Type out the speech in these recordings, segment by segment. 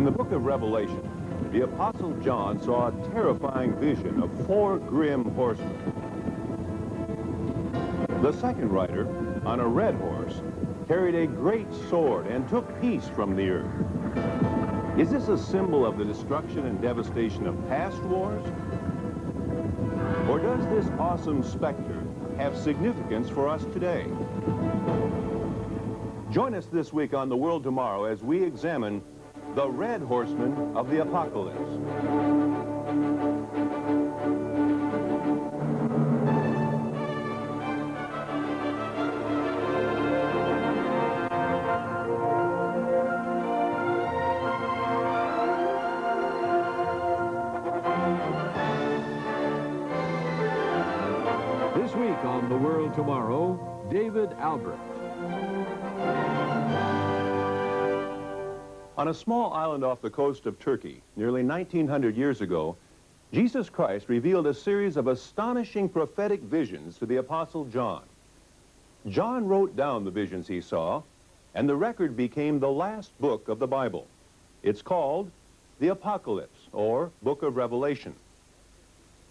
In the book of Revelation, the Apostle John saw a terrifying vision of 4 grim horsemen. The second rider, on a red horse, carried a great sword and took peace from the earth. Is this a symbol of the destruction and devastation of past wars? Or does this awesome specter have significance for us today? Join us this week on The World Tomorrow as we examine the Red Horsemen of the Apocalypse. This week on The World Tomorrow, David Albert. On a small island off the coast of Turkey, nearly 1900 years ago, Jesus Christ revealed a series of astonishing prophetic visions to the Apostle John. John wrote down the visions he saw, and the record became the last book of the Bible. It's called the Apocalypse, or Book of Revelation.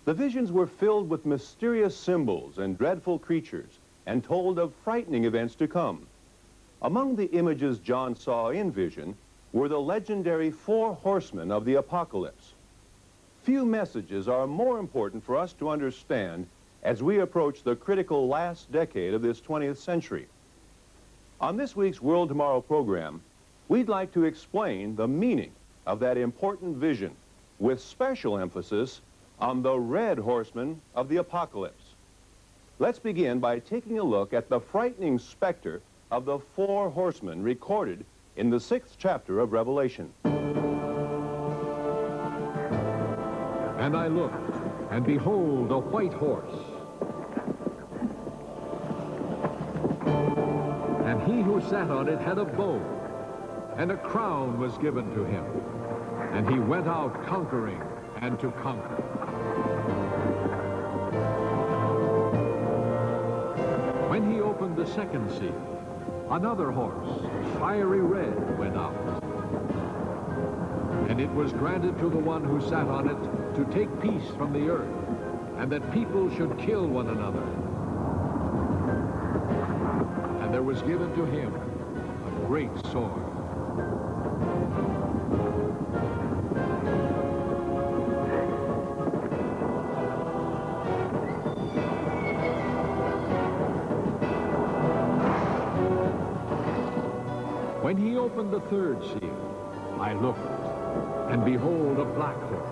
The visions were filled with mysterious symbols and dreadful creatures, and told of frightening events to come. Among the images John saw in vision were the legendary 4 horsemen of the Apocalypse. Few messages are more important for us to understand as we approach the critical last decade of this 20th century. On this week's World Tomorrow program, we'd like to explain the meaning of that important vision with special emphasis on the Red Horsemen of the Apocalypse. Let's begin by taking a look at the frightening specter of the 4 horsemen recorded in the 6th chapter of Revelation. And I looked, and behold, a white horse. And he who sat on it had a bow, and a crown was given to him. And he went out conquering and to conquer. When he opened the second seal, another horse, fiery red, went out. And it was granted to the one who sat on it to take peace from the earth, and that people should kill one another. And there was given to him a great sword. When he opened the third seal, I looked, and behold, a black horse.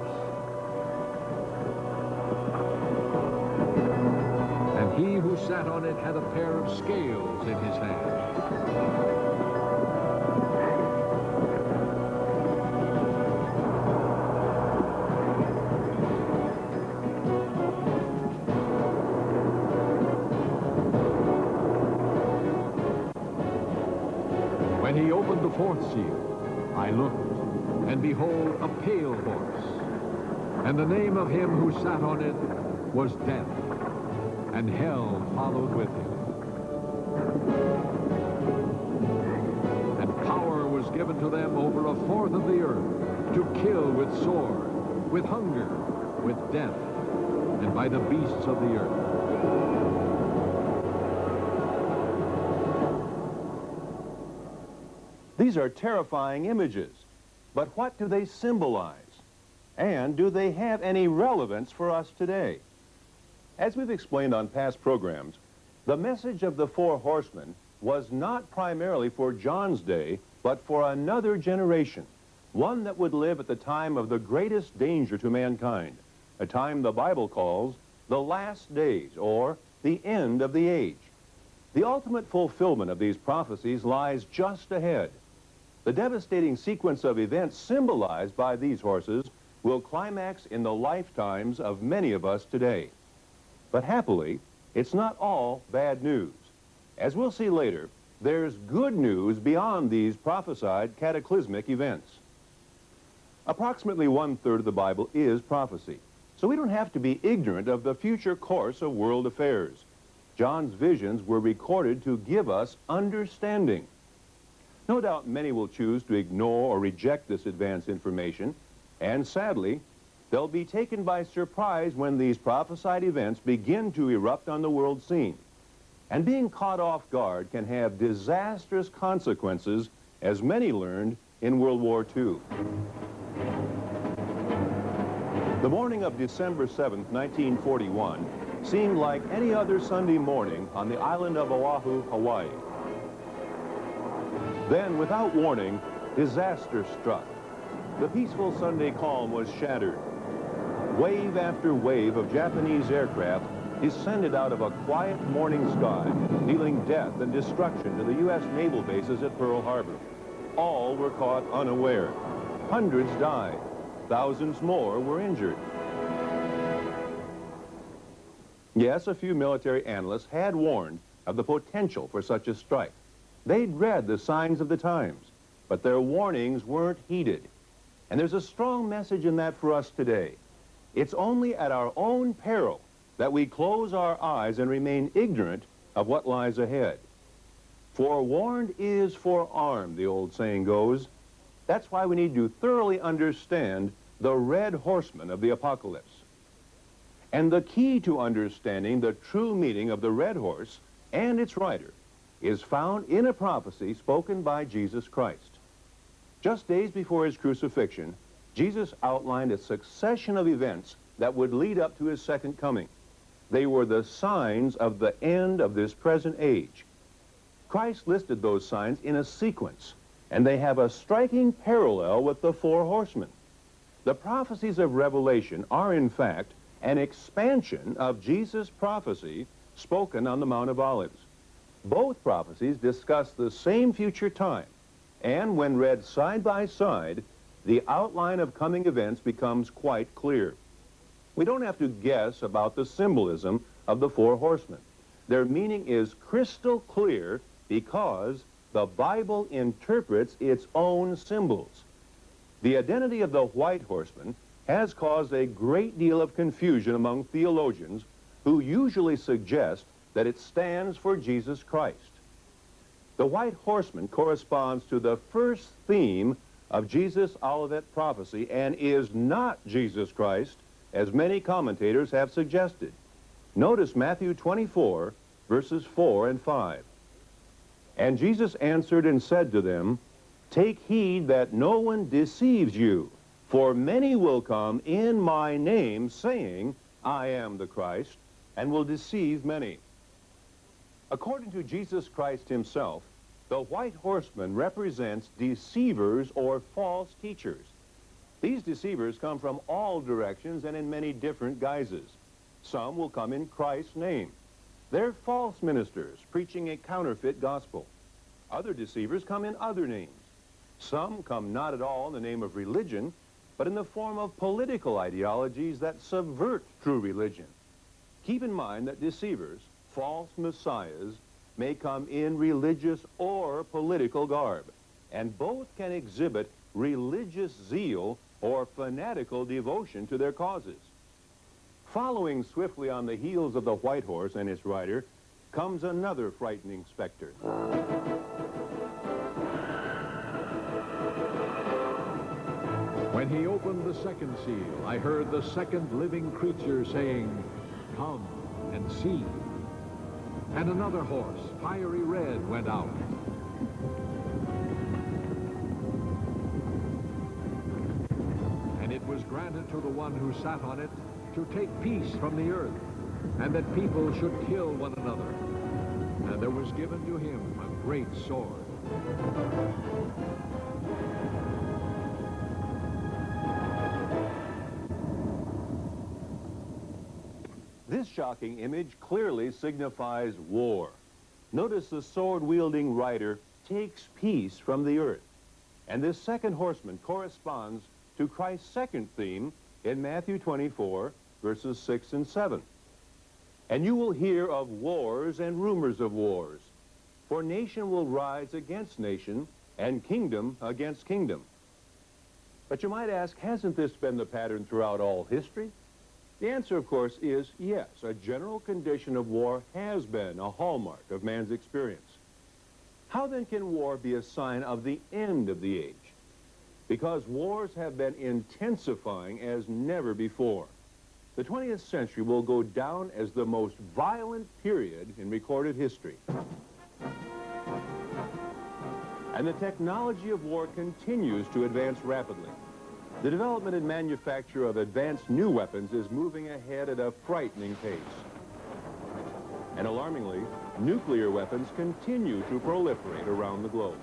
And he who sat on it had a pair of scales in his hand. When he opened the fourth seal, I looked, and behold, a pale horse. And the name of him who sat on it was Death, and hell followed with him. And power was given to them over a fourth of the earth, to kill with sword, with hunger, with death, and by the beasts of the earth. These are terrifying images, but what do they symbolize? And do they have any relevance for us today? As we've explained on past programs, the message of the 4 horsemen was not primarily for John's day, but for another generation, one that would live at the time of the greatest danger to mankind, a time the Bible calls the last days, or the end of the age. The ultimate fulfillment of these prophecies lies just ahead. The devastating sequence of events symbolized by these horses will climax in the lifetimes of many of us today. But happily, it's not all bad news. As we'll see later, there's good news beyond these prophesied cataclysmic events. Approximately 1/3 of the Bible is prophecy, so we don't have to be ignorant of the future course of world affairs. John's visions were recorded to give us understanding. No doubt many will choose to ignore or reject this advance information, and sadly, they'll be taken by surprise when these prophesied events begin to erupt on the world scene. And being caught off guard can have disastrous consequences, as many learned in World War II. The morning of December 7th, 1941, seemed like any other Sunday morning on the island of Oahu, Hawaii. Then, without warning, disaster struck. The peaceful Sunday calm was shattered. Wave after wave of Japanese aircraft descended out of a quiet morning sky, dealing death and destruction to the U.S. naval bases at Pearl Harbor. All were caught unaware. Hundreds died. Thousands more were injured. Yes, a few military analysts had warned of the potential for such a strike. They'd read the signs of the times, but their warnings weren't heeded. And there's a strong message in that for us today. It's only at our own peril that we close our eyes and remain ignorant of what lies ahead. Forewarned is forearmed, the old saying goes. That's why we need to thoroughly understand the red horsemen of the apocalypse. And the key to understanding the true meaning of the red horse and its rider is found in a prophecy spoken by Jesus Christ. Just days before his crucifixion, Jesus outlined a succession of events that would lead up to his second coming. They were the signs of the end of this present age. Christ listed those signs in a sequence, and they have a striking parallel with the four horsemen. The prophecies of Revelation are, in fact, an expansion of Jesus' prophecy spoken on the Mount of Olives. Both prophecies discuss the same future time, and when read side by side, the outline of coming events becomes quite clear. We don't have to guess about the symbolism of the four horsemen. Their meaning is crystal clear because the Bible interprets its own symbols. The identity of the white horseman has caused a great deal of confusion among theologians who usually suggest that it stands for Jesus Christ. The white horseman corresponds to the first theme of Jesus' Olivet prophecy and is not Jesus Christ, as many commentators have suggested. Notice Matthew 24, verses 4 and 5. And Jesus answered and said to them, Take heed that no one deceives you, for many will come in my name, saying, I am the Christ, and will deceive many. According to Jesus Christ himself, the white horseman represents deceivers or false teachers. These deceivers come from all directions and in many different guises. Some will come in Christ's name. They're false ministers preaching a counterfeit gospel. Other deceivers come in other names. Some come not at all in the name of religion, but in the form of political ideologies that subvert true religion. Keep in mind that deceivers, false messiahs, may come in religious or political garb, and both can exhibit religious zeal or fanatical devotion to their causes. Following swiftly on the heels of the white horse and its rider comes another frightening specter. When he opened the second seal, I heard the second living creature saying, Come and see. And another horse, fiery red, went out. And it was granted to the one who sat on it to take peace from the earth, and that people should kill one another. And there was given to him a great sword. This shocking image clearly signifies war. Notice the sword-wielding rider takes peace from the earth. And this second horseman corresponds to Christ's second theme in Matthew 24, verses 6 and 7. And you will hear of wars and rumors of wars, for nation will rise against nation, and kingdom against kingdom. But you might ask, hasn't this been the pattern throughout all history? The answer, of course, is yes. A general condition of war has been a hallmark of man's experience. How then can war be a sign of the end of the age? Because wars have been intensifying as never before. The 20th century will go down as the most violent period in recorded history. And the technology of war continues to advance rapidly. The development and manufacture of advanced new weapons is moving ahead at a frightening pace. And alarmingly, nuclear weapons continue to proliferate around the globe.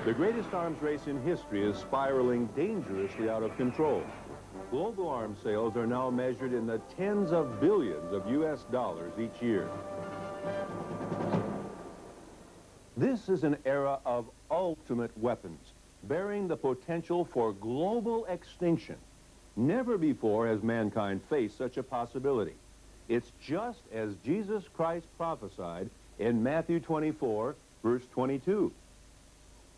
The greatest arms race in history is spiraling dangerously out of control. Global arms sales are now measured in the tens of billions of U.S. dollars each year. This is an era of ultimate weapons, bearing the potential for global extinction. Never before has mankind faced such a possibility. It's just as Jesus Christ prophesied in Matthew 24, verse 22.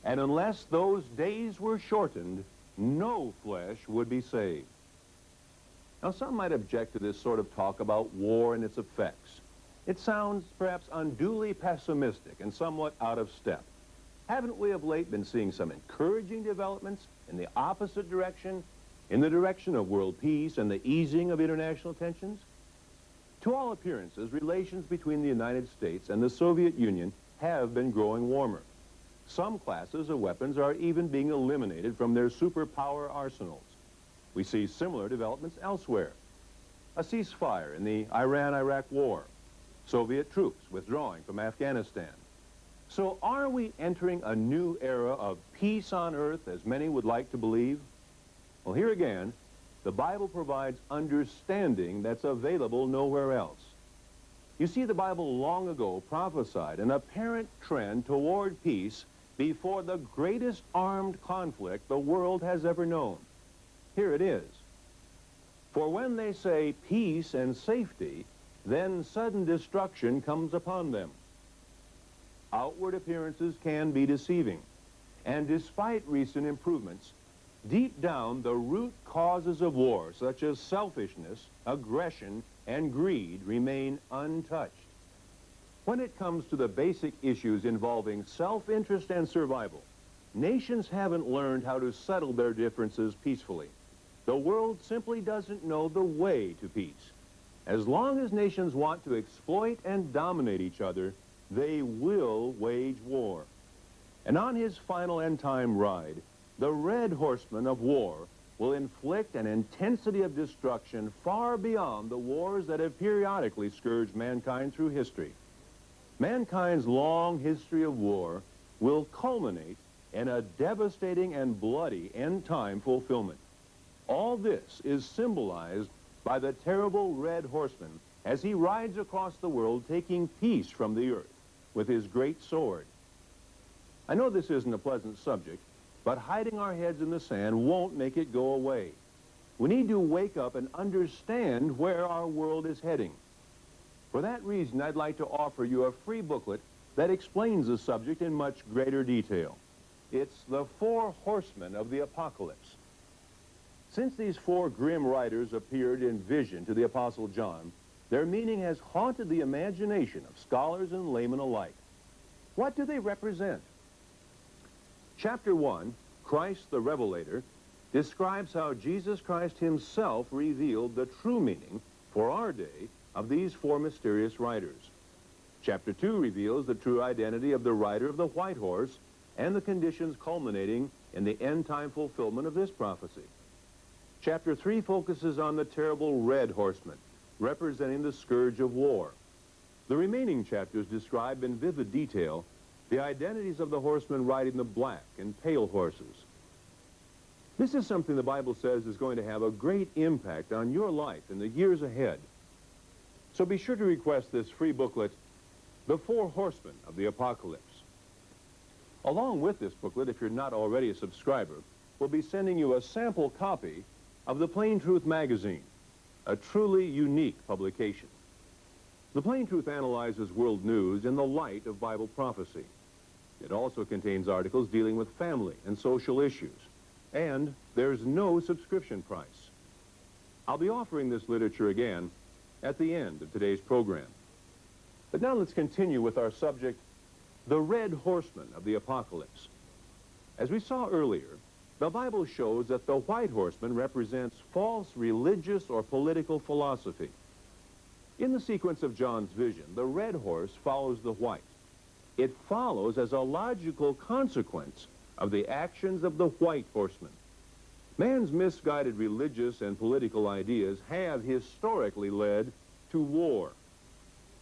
And unless those days were shortened, no flesh would be saved. Now, some might object to this sort of talk about war and its effects. It sounds perhaps unduly pessimistic and somewhat out of step. Haven't we of late been seeing some encouraging developments in the opposite direction, in the direction of world peace and the easing of international tensions? To all appearances, relations between the United States and the Soviet Union have been growing warmer. Some classes of weapons are even being eliminated from their superpower arsenals. We see similar developments elsewhere. A ceasefire in the Iran-Iraq war, Soviet troops withdrawing from Afghanistan. So are we entering a new era of peace on earth, as many would like to believe? Well, here again, the Bible provides understanding that's available nowhere else. You see, the Bible long ago prophesied an apparent trend toward peace before the greatest armed conflict the world has ever known. Here it is. For when they say peace and safety, then sudden destruction comes upon them. Outward appearances can be deceiving, and despite recent improvements, deep down the root causes of war, such as selfishness, aggression, and greed, remain untouched. When it comes to the basic issues involving self-interest and survival, nations haven't learned how to settle their differences peacefully. The world simply doesn't know the way to peace. As long as nations want to exploit and dominate each other, they will wage war. And on his final end-time ride, the red horseman of war will inflict an intensity of destruction far beyond the wars that have periodically scourged mankind through history. Mankind's long history of war will culminate in a devastating and bloody end-time fulfillment. All this is symbolized by the terrible red horseman as he rides across the world taking peace from the earth with his great sword. I know this isn't a pleasant subject, but hiding our heads in the sand won't make it go away. We need to wake up and understand where our world is heading. For that reason, I'd like to offer you a free booklet that explains the subject in much greater detail. It's The Four Horsemen of the Apocalypse. Since these four grim riders appeared in vision to the Apostle John, their meaning has haunted the imagination of scholars and laymen alike. What do they represent? Chapter 1, Christ the Revelator, describes how Jesus Christ himself revealed the true meaning for our day of these four mysterious riders. Chapter 2 reveals the true identity of the rider of the white horse and the conditions culminating in the end-time fulfillment of this prophecy. Chapter 3 focuses on the terrible red horseman, representing the scourge of war. The remaining chapters describe in vivid detail the identities of the horsemen riding the black and pale horses. This is something the Bible says is going to have a great impact on your life in the years ahead. So be sure to request this free booklet, The Four Horsemen of the Apocalypse. Along with this booklet, if you're not already a subscriber, we'll be sending you a sample copy of the Plain Truth magazine, a truly unique publication. The Plain Truth analyzes world news in the light of Bible prophecy. It also contains articles dealing with family and social issues, and there's no subscription price. I'll be offering this literature again at the end of today's program. But now let's continue with our subject, the red horsemen of the apocalypse. As we saw earlier, the Bible shows that the white horseman represents false religious or political philosophy. In the sequence of John's vision, the red horse follows the white. It follows as a logical consequence of the actions of the white horseman. Man's misguided religious and political ideas have historically led to war.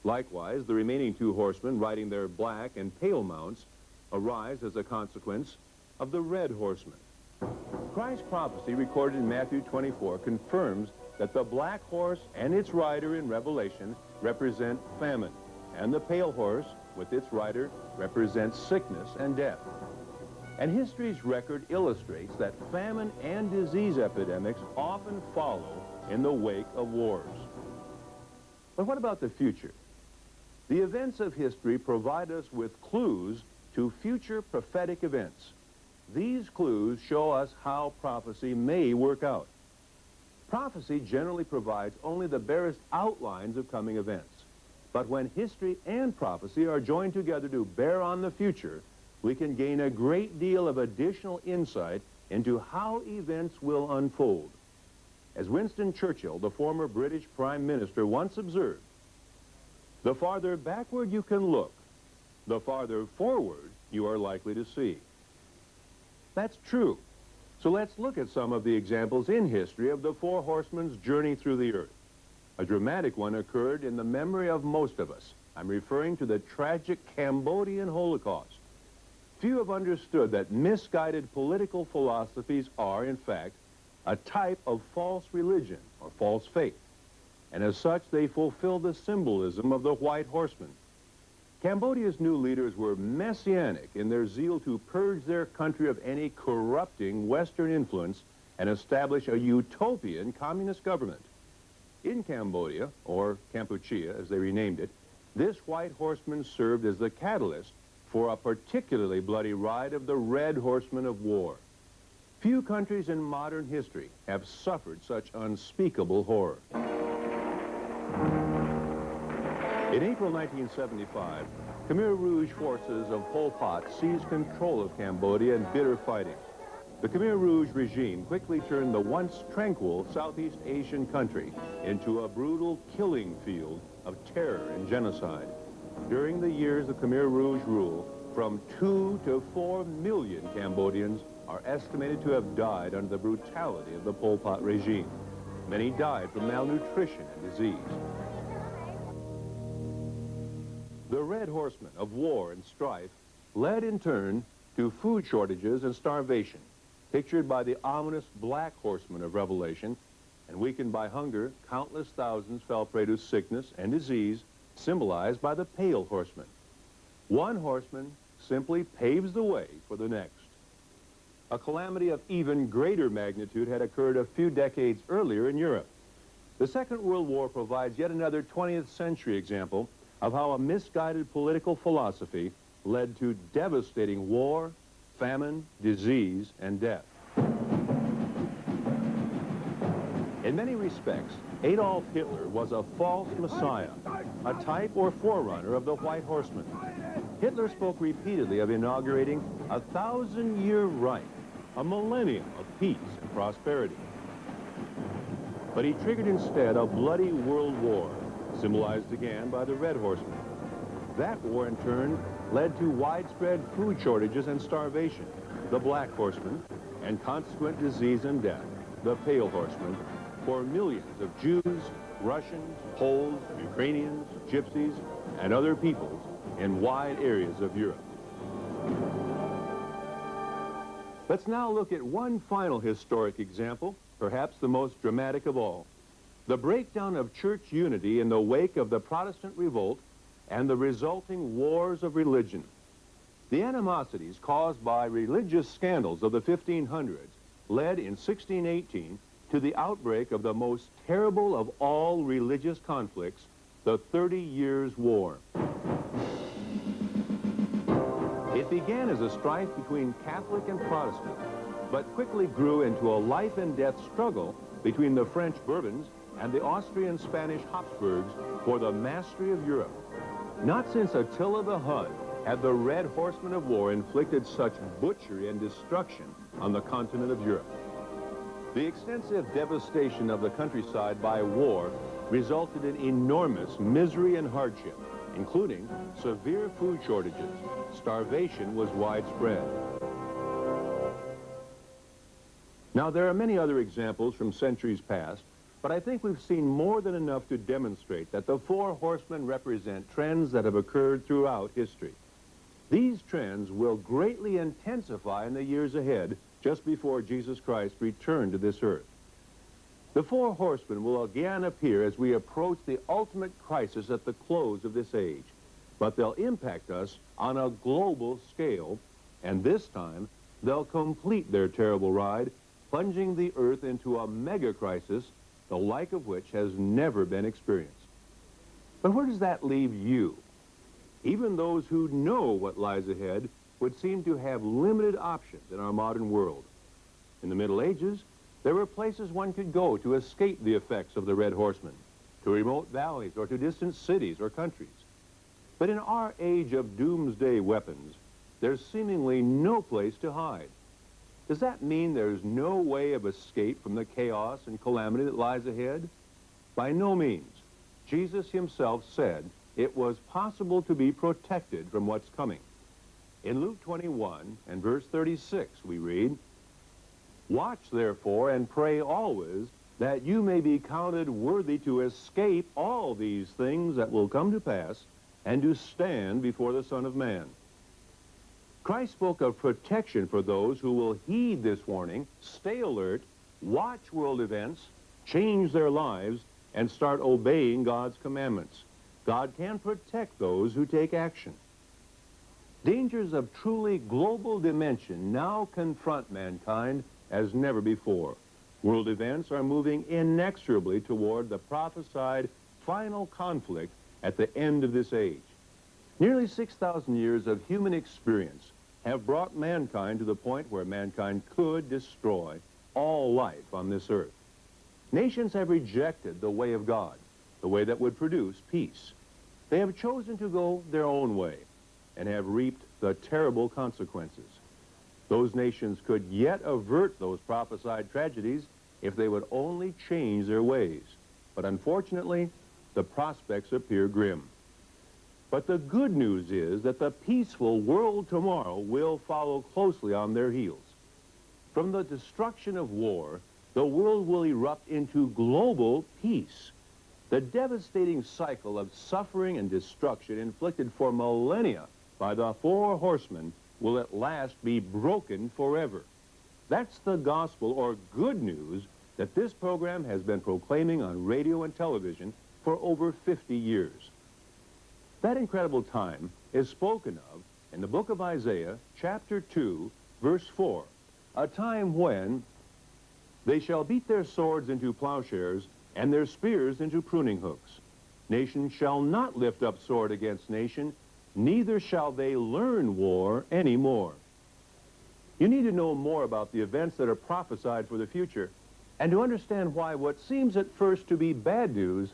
Likewise, the remaining two horsemen riding their black and pale mounts arise as a consequence of the red horseman. Christ's prophecy recorded in Matthew 24 confirms that the black horse and its rider in Revelation represent famine, and the pale horse with its rider represents sickness and death. And history's record illustrates that famine and disease epidemics often follow in the wake of wars. But what about the future? The events of history provide us with clues to future prophetic events. These clues show us how prophecy may work out. Prophecy generally provides only the barest outlines of coming events. But when history and prophecy are joined together to bear on the future, we can gain a great deal of additional insight into how events will unfold. As Winston Churchill, the former British Prime Minister, once observed, "The farther backward you can look, the farther forward you are likely to see." That's true. So let's look at some of the examples in history of the four horsemen's journey through the earth. A dramatic one occurred in the memory of most of us. I'm referring to the tragic Cambodian Holocaust. Few have understood that misguided political philosophies are, in fact, a type of false religion or false faith. And as such, they fulfill the symbolism of the white horseman. Cambodia's new leaders were messianic in their zeal to purge their country of any corrupting Western influence and establish a utopian communist government. In Cambodia, or Kampuchea as they renamed it, this white horseman served as the catalyst for a particularly bloody ride of the red horsemen of war. Few countries in modern history have suffered such unspeakable horror. In April 1975, Khmer Rouge forces of Pol Pot seized control of Cambodia in bitter fighting. The Khmer Rouge regime quickly turned the once tranquil Southeast Asian country into a brutal killing field of terror and genocide. During the years of Khmer Rouge rule, from 2 to 4 million Cambodians are estimated to have died under the brutality of the Pol Pot regime. Many died from malnutrition and disease. The red horsemen of war and strife led in turn to food shortages and starvation, pictured by the ominous black horsemen of Revelation, and weakened by hunger, countless thousands fell prey to sickness and disease, symbolized by the pale horseman. One horseman simply paves the way for the next. A calamity of even greater magnitude had occurred a few decades earlier in Europe. The Second World War provides yet another 20th century example of how a misguided political philosophy led to devastating war, famine, disease, and death. In many respects, Adolf Hitler was a false messiah, a type or forerunner of the white horseman. Hitler spoke repeatedly of inaugurating a 1,000-year reich, a millennium of peace and prosperity. But he triggered instead a bloody world war, symbolized again by the red horseman. That war, in turn, led to widespread food shortages and starvation, the black horseman, and consequent disease and death, the pale horseman, for millions of Jews, Russians, Poles, Ukrainians, Gypsies, and other peoples in wide areas of Europe. Let's now look at one final historic example, perhaps the most dramatic of all: the breakdown of church unity in the wake of the Protestant revolt and the resulting wars of religion. The animosities caused by religious scandals of the 1500s led in 1618 to the outbreak of the most terrible of all religious conflicts, the 30 Years' War. It began as a strife between Catholic and Protestant, but quickly grew into a life and death struggle between the French Bourbons and the Austrian-Spanish Habsburgs for the mastery of Europe. Not since Attila the Hun had the Red Horsemen of War inflicted such butchery and destruction on the continent of Europe. The extensive devastation of the countryside by war resulted in enormous misery and hardship, including severe food shortages. Starvation was widespread. Now, there are many other examples from centuries past, but I think we've seen more than enough to demonstrate that the four horsemen represent trends that have occurred throughout history. These trends will greatly intensify in the years ahead, just before Jesus Christ returned to this earth. The four horsemen will again appear as we approach the ultimate crisis at the close of this age, but they'll impact us on a global scale, and this time they'll complete their terrible ride, plunging the earth into a mega crisis, the like of which has never been experienced. But where does that leave you? Even those who know what lies ahead would seem to have limited options in our modern world. In the Middle Ages, there were places one could go to escape the effects of the Red Horsemen, to remote valleys or to distant cities or countries. But in our age of doomsday weapons, there's seemingly no place to hide. Does that mean there's no way of escape from the chaos and calamity that lies ahead? By no means. Jesus himself said it was possible to be protected from what's coming. In Luke 21 and verse 36, we read, "Watch therefore and pray always, that you may be counted worthy to escape all these things that will come to pass, and to stand before the Son of Man." Christ spoke of protection for those who will heed this warning, stay alert, watch world events, change their lives, and start obeying God's commandments. God can protect those who take action. Dangers of truly global dimension now confront mankind as never before. World events are moving inexorably toward the prophesied final conflict at the end of this age. Nearly 6,000 years of human experience have brought mankind to the point where mankind could destroy all life on this earth. Nations have rejected the way of God, the way that would produce peace. They have chosen to go their own way and have reaped the terrible consequences. Those nations could yet avert those prophesied tragedies if they would only change their ways. But unfortunately, the prospects appear grim. But the good news is that the peaceful world tomorrow will follow closely on their heels. From the destruction of war, the world will erupt into global peace. The devastating cycle of suffering and destruction inflicted for millennia by the four horsemen will at last be broken forever. That's the gospel or good news that this program has been proclaiming on radio and television for over 50 years. That incredible time is spoken of in the book of Isaiah, chapter 2, verse 4, a time when they shall beat their swords into plowshares and their spears into pruning hooks. Nation shall not lift up sword against nation, neither shall they learn war anymore. You need to know more about the events that are prophesied for the future and to understand why what seems at first to be bad news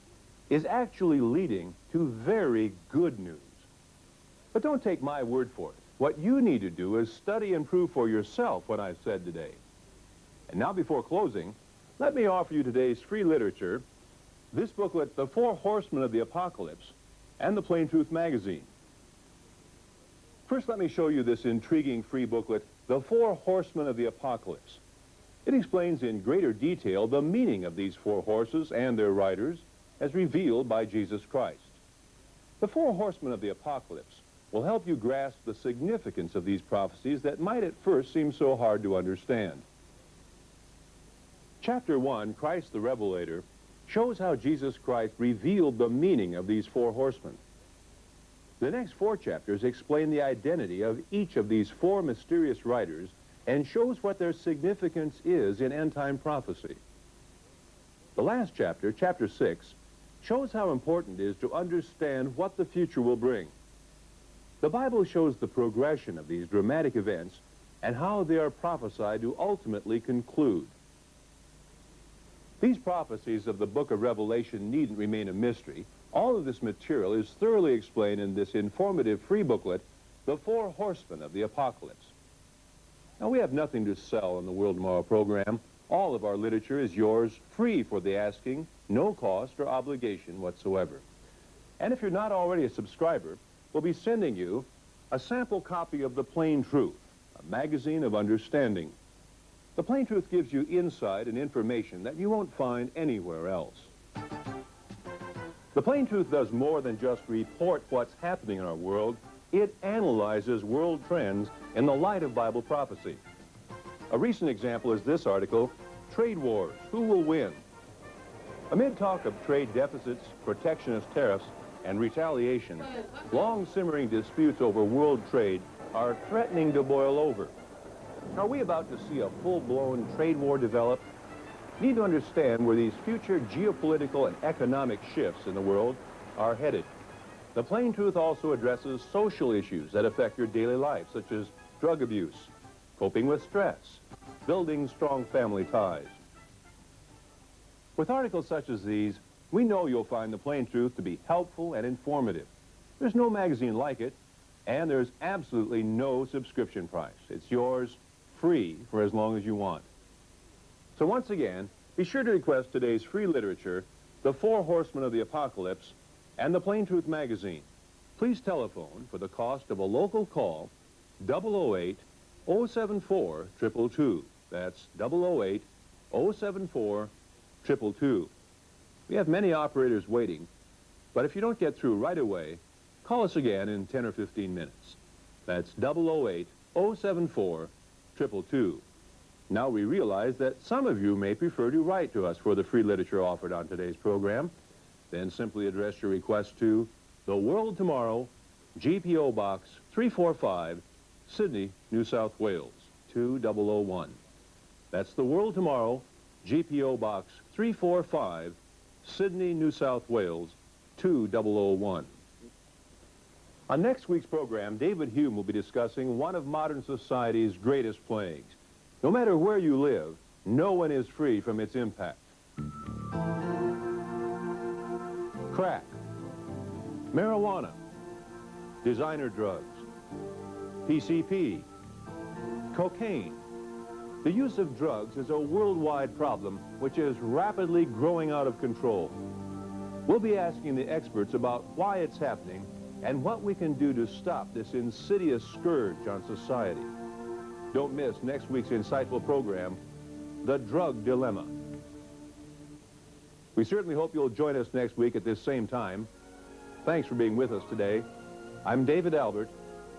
is actually leading to very good news. But don't take my word for it. What you need to do is study and prove for yourself what I've said today. And now, before closing, let me offer you today's free literature, this booklet, The Four Horsemen of the Apocalypse, and the Plain Truth magazine. First, let me show you this intriguing free booklet, The Four Horsemen of the Apocalypse. It explains in greater detail the meaning of these four horses and their riders as revealed by Jesus Christ. The Four Horsemen of the Apocalypse will help you grasp the significance of these prophecies that might at first seem so hard to understand. Chapter 1, Christ the Revelator, shows how Jesus Christ revealed the meaning of these four horsemen. The next 4 chapters explain the identity of each of these 4 mysterious riders and shows what their significance is in end-time prophecy. The last chapter, chapter 6, shows how important it is to understand what the future will bring. The Bible shows the progression of these dramatic events and how they are prophesied to ultimately conclude. These prophecies of the book of Revelation needn't remain a mystery. All of this material is thoroughly explained in this informative free booklet, The Four Horsemen of the Apocalypse. Now, we have nothing to sell in the World Tomorrow program. All of our literature is yours, free for the asking, no cost or obligation whatsoever. And if you're not already a subscriber, we'll be sending you a sample copy of The Plain Truth, a magazine of understanding. The Plain Truth gives you insight and information that you won't find anywhere else. The Plain Truth does more than just report what's happening in our world. It analyzes world trends in the light of Bible prophecy. A recent example is this article, Trade Wars, Who Will Win? Amid talk of trade deficits, protectionist tariffs, and retaliation, long-simmering disputes over world trade are threatening to boil over. Are we about to see a full-blown trade war develop? You need to understand where these future geopolitical and economic shifts in the world are headed. The Plain Truth also addresses social issues that affect your daily life, such as drug abuse, coping with stress, building strong family ties. With articles such as these, we know you'll find The Plain Truth to be helpful and informative. There's no magazine like it, and there's absolutely no subscription price. It's yours free for as long as you want. So once again, be sure to request today's free literature, The Four Horsemen of the Apocalypse, and The Plain Truth magazine. Please telephone for the cost of a local call, 008-074-222. That's 008-074-222. We have many operators waiting, but if you don't get through right away, call us again in 10 or 15 minutes. That's 008-074-222. Now we realize that some of you may prefer to write to us for the free literature offered on today's program. Then simply address your request to The World Tomorrow, GPO Box 345, Sydney, New South Wales, 2001. That's The World Tomorrow, GPO Box 345, Sydney, New South Wales, 2001. On next week's program, David Hume will be discussing one of modern society's greatest plagues. No matter where you live, no one is free from its impact. Crack, marijuana, designer drugs, PCP, cocaine. The use of drugs is a worldwide problem which is rapidly growing out of control. We'll be asking the experts about why it's happening and what we can do to stop this insidious scourge on society. Don't miss next week's insightful program, The Drug Dilemma. We certainly hope you'll join us next week at this same time. Thanks for being with us today. I'm David Albert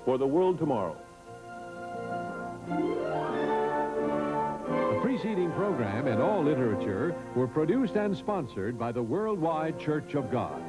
for The World Tomorrow. The preceding program and all literature were produced and sponsored by the Worldwide Church of God.